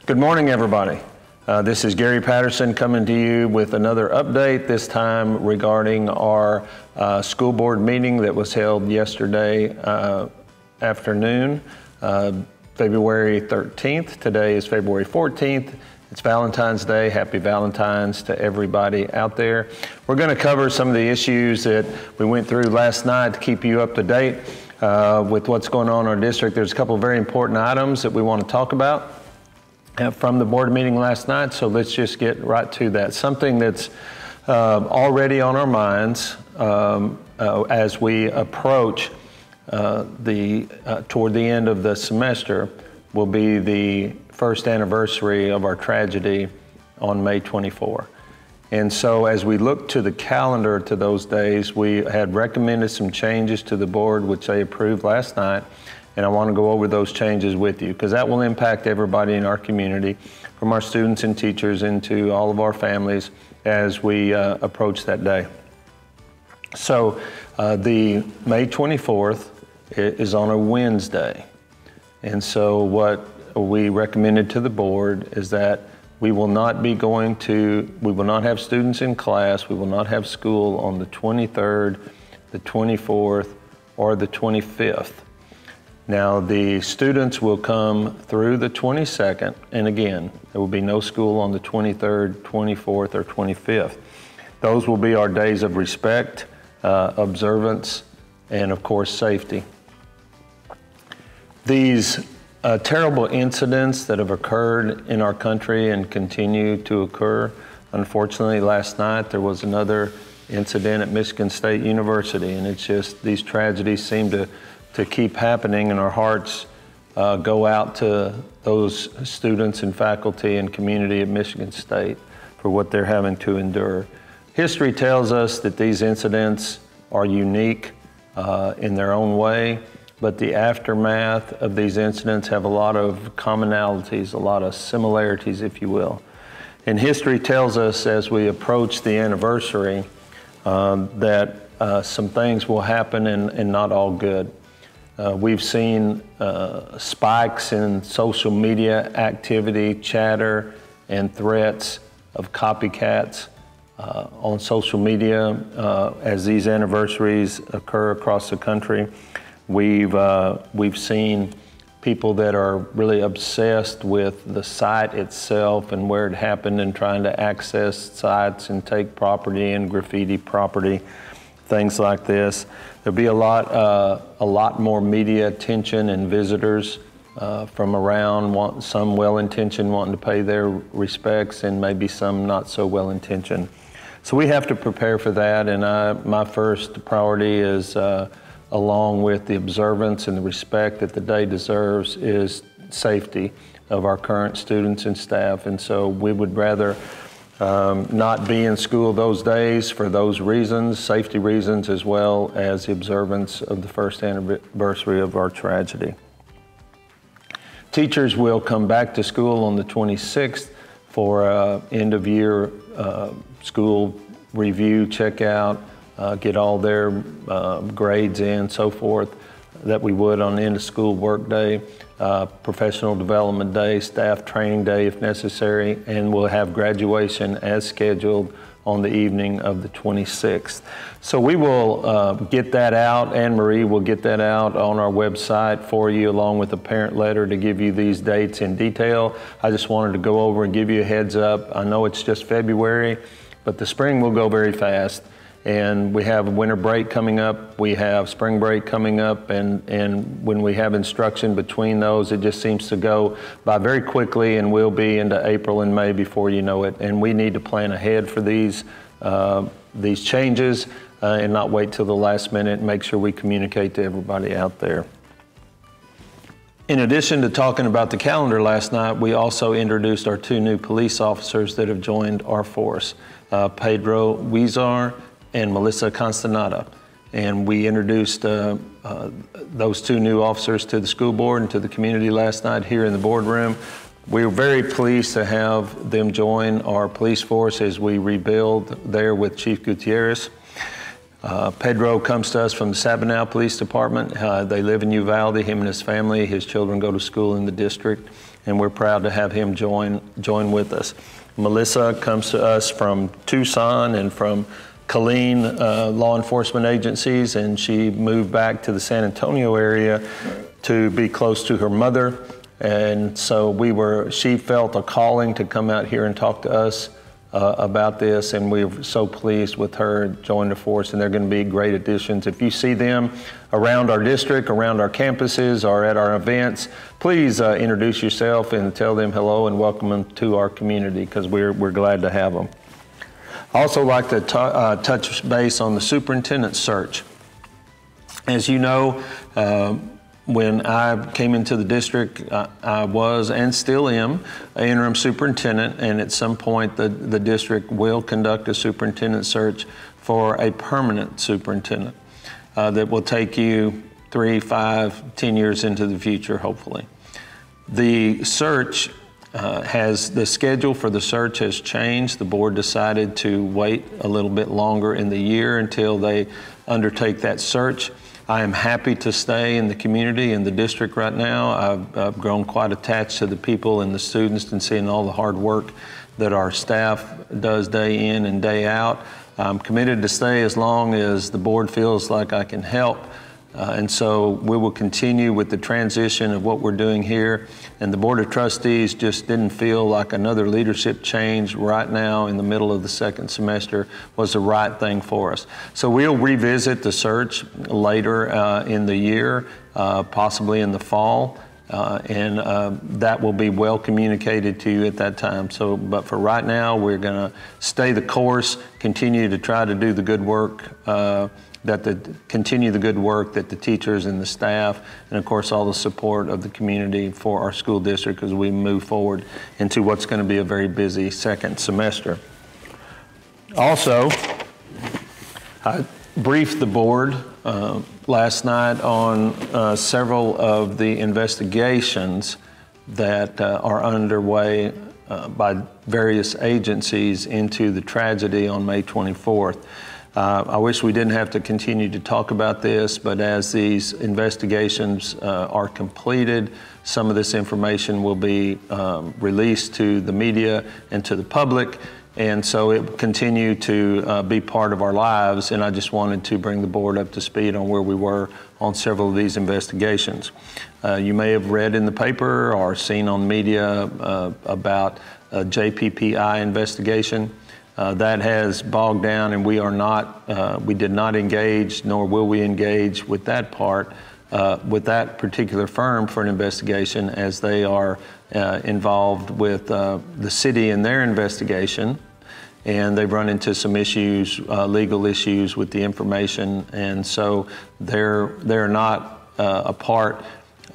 Good morning, everybody. This is Gary Patterson coming to you with another update, this time regarding our school board meeting that was held yesterday afternoon, February 13th. Today is February 14th. It's Valentine's Day. Happy Valentine's to everybody out there. We're going to cover some of the issues that we went through last night to keep you up to date with what's going on in our district. There's a couple of very important items that we want to talk about from the board meeting last night, so let's just get right to that. Something that's already on our minds as we approach toward the end of the semester will be the first anniversary of our tragedy on May 24. And so as we look to the calendar to those days, we had recommended some changes to the board, which they approved last night. And I want to go over those changes with you because that will impact everybody in our community, from our students and teachers into all of our families as we approach that day. So the May 24th is on a Wednesday. And so what we recommended to the board is that we will not have students in class, we will not have school on the 23rd, the 24th, or the 25th. Now, the students will come through the 22nd, and again, there will be no school on the 23rd, 24th, or 25th. Those will be our days of respect, observance, and of course, safety. These terrible incidents that have occurred in our country and continue to occur, unfortunately, last night there was another incident at Michigan State University, and it's just these tragedies seem to keep happening, and our hearts go out to those students and faculty and community at Michigan State for what they're having to endure. History tells us that these incidents are unique in their own way, but the aftermath of these incidents have a lot of commonalities, a lot of similarities, if you will. And history tells us as we approach the anniversary that some things will happen and not all good. We've seen spikes in social media activity, chatter, and threats of copycats on social media as these anniversaries occur across the country. We've seen people that are really obsessed with the site itself and where it happened and trying to access sites and take property and graffiti property, things like this. There'll be a lot more media attention and visitors from around, some well-intentioned wanting to pay their respects and maybe some not so well-intentioned. So we have to prepare for that, and my first priority is, along with the observance and the respect that the day deserves, is safety of our current students and staff. And so we would rather not be in school those days for those reasons, safety reasons, as well as the observance of the first anniversary of our tragedy. Teachers will come back to school on the 26th for end of year school review, checkout, get all their grades in, so forth, that we would on the end of school work day. Professional development day, staff training day if necessary, and we'll have graduation as scheduled on the evening of the 26th. So we will get that out. Anne-Marie will get that out on our website for you, along with a parent letter to give you these dates in detail. I just wanted to go over and give you a heads up. I know it's just February, but the spring will go very fast. And we have winter break coming up, we have spring break coming up, and when we have instruction between those, it just seems to go by very quickly, and we'll be into April and May before you know it. And we need to plan ahead for these changes and not wait till the last minute and make sure we communicate to everybody out there. In addition to talking about the calendar last night, we also introduced our 2 new police officers that have joined our force, Pedro Huizar and Melissa Constanata. And we introduced those 2 new officers to the school board and to the community last night here in the boardroom. We were very pleased to have them join our police force as we rebuild there with Chief Gutierrez. Pedro comes to us from the Sabinal Police Department. They live in Uvalde, him and his family. His children go to school in the district, and we're proud to have him join with us. Melissa comes to us from Tucson and from Killeen law enforcement agencies, and she moved back to the San Antonio area to be close to her mother. And so she felt a calling to come out here and talk to us about this, and we're so pleased with her joining the force, and they're going to be great additions. If you see them around our district, around our campuses, or at our events, please introduce yourself and tell them hello and welcome them to our community, because we're glad to have them. I also like to touch base on the superintendent search. As you know, when I came into the district, I was and still am an interim superintendent, and at some point the district will conduct a superintendent search for a permanent superintendent that will take you 3, 5, 10 years into the future, hopefully. The search the schedule for the search has changed. The board decided to wait a little bit longer in the year until they undertake that search. I am happy to stay in the community, in the district right now. I've grown quite attached to the people and the students and seeing all the hard work that our staff does day in and day out. I'm committed to stay as long as the board feels like I can help. And so we will continue with the transition of what we're doing here. And the Board of Trustees just didn't feel like another leadership change right now in the middle of the second semester was the right thing for us. So we'll revisit the search later in the year, possibly in the fall. And that will be well communicated to you at that time. But for right now, we're going to stay the course, continue to try to do the good work, continue the good work that the teachers and the staff, and of course all the support of the community for our school district as we move forward into what's going to be a very busy second semester. Also, I briefed the board last night on several of the investigations that are underway by various agencies into the tragedy on May 24th. I wish we didn't have to continue to talk about this, but as these investigations are completed, some of this information will be released to the media and to the public, and so it will continue to be part of our lives, and I just wanted to bring the board up to speed on where we were on several of these investigations. You may have read in the paper or seen on media about a JPPI investigation. That has bogged down, and we did not engage, nor will we engage with that with that particular firm for an investigation, as they are involved with the city in their investigation, and they've run into some issues, legal issues with the information, and so they're not a part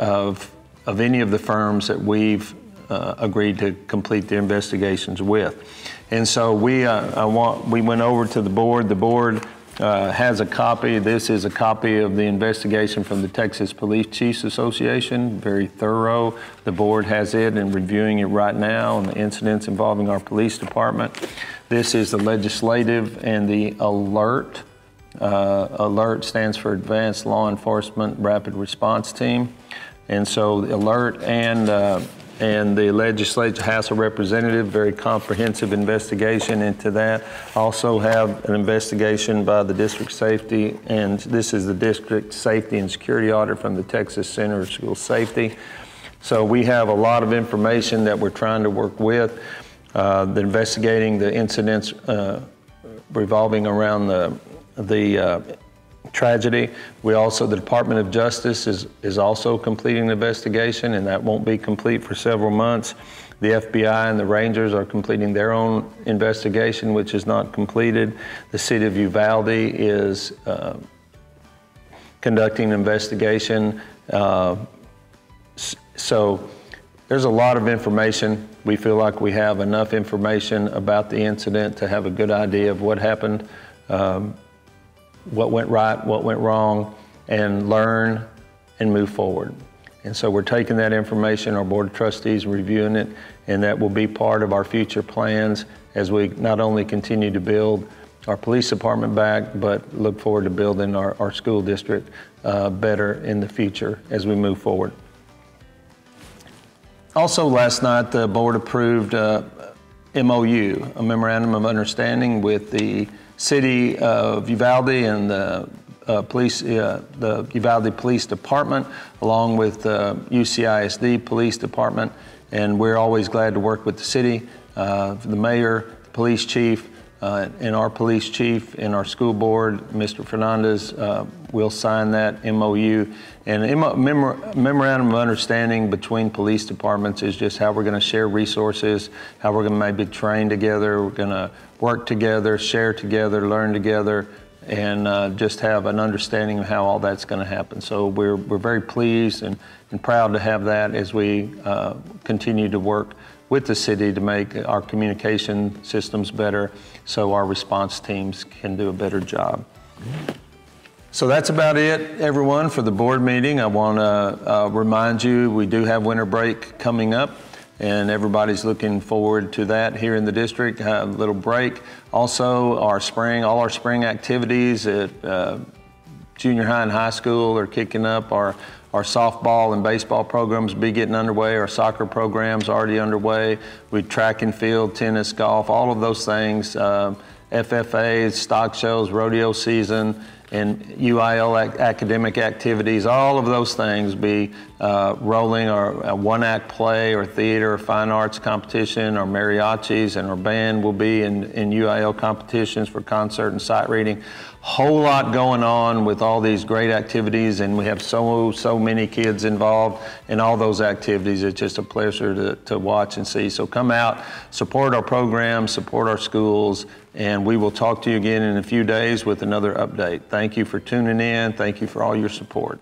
of any of the firms that we've agreed to complete the investigations with. And so we went over to the board. The board has a copy. This is a copy of the investigation from the Texas Police Chiefs Association, very thorough. The board has it and reviewing it right now on the incidents involving our police department. This is the legislative and the alert. Alert stands for Advanced Law Enforcement Rapid Response Team. And so the alert and the legislature, House of Representatives, very comprehensive investigation into that. Also have an investigation by the District Safety, and this is the District Safety and Security Audit from the Texas Center of School Safety. So we have a lot of information that we're trying to work with. Investigating the incidents revolving around the tragedy. The Department of Justice is also completing an investigation, and that won't be complete for several months. The FBI and the Rangers are completing their own investigation, which is not completed. The City of Uvalde is conducting an investigation. So there's a lot of information. We feel like we have enough information about the incident to have a good idea of what happened, what went right, what went wrong, and learn and move forward. And so we're taking that information, our Board of Trustees reviewing it, and that will be part of our future plans as we not only continue to build our police department back, but look forward to building our school district better in the future as we move forward. Also last night, the board approved MOU, a memorandum of understanding with the city of Uvalde and the Uvalde Police Department, along with the UCISD Police Department. And we're always glad to work with the city, the mayor, the police chief, and our police chief and our school board, Mr. Fernandez, will sign that MOU. And memorandum of understanding between police departments is just how we're going to share resources, how we're going to maybe train together, we're going to work together, share together, learn together, and just have an understanding of how all that's going to happen. So we're very pleased and proud to have that as we continue to work with the city to make our communication systems better so our response teams can do a better job. So that's about it, everyone, for the board meeting. I want to remind you we do have winter break coming up, and everybody's looking forward to that here in the district, a little break. Also, all our spring activities at junior high and high school are kicking up. Our softball and baseball programs be getting underway. Our soccer program's already underway. We track and field, tennis, golf, all of those things. FFAs, stock shows, rodeo season, and UIL academic activities, all of those things be rolling. Our one-act play or theater or fine arts competition, our mariachis and our band will be in UIL competitions for concert and sight reading. Whole lot going on with all these great activities, and we have so many kids involved in all those activities. It's just a pleasure to watch and see. So come out, support our programs, support our schools, and we will talk to you again in a few days with another update. Thank you for tuning in. Thank you for all your support.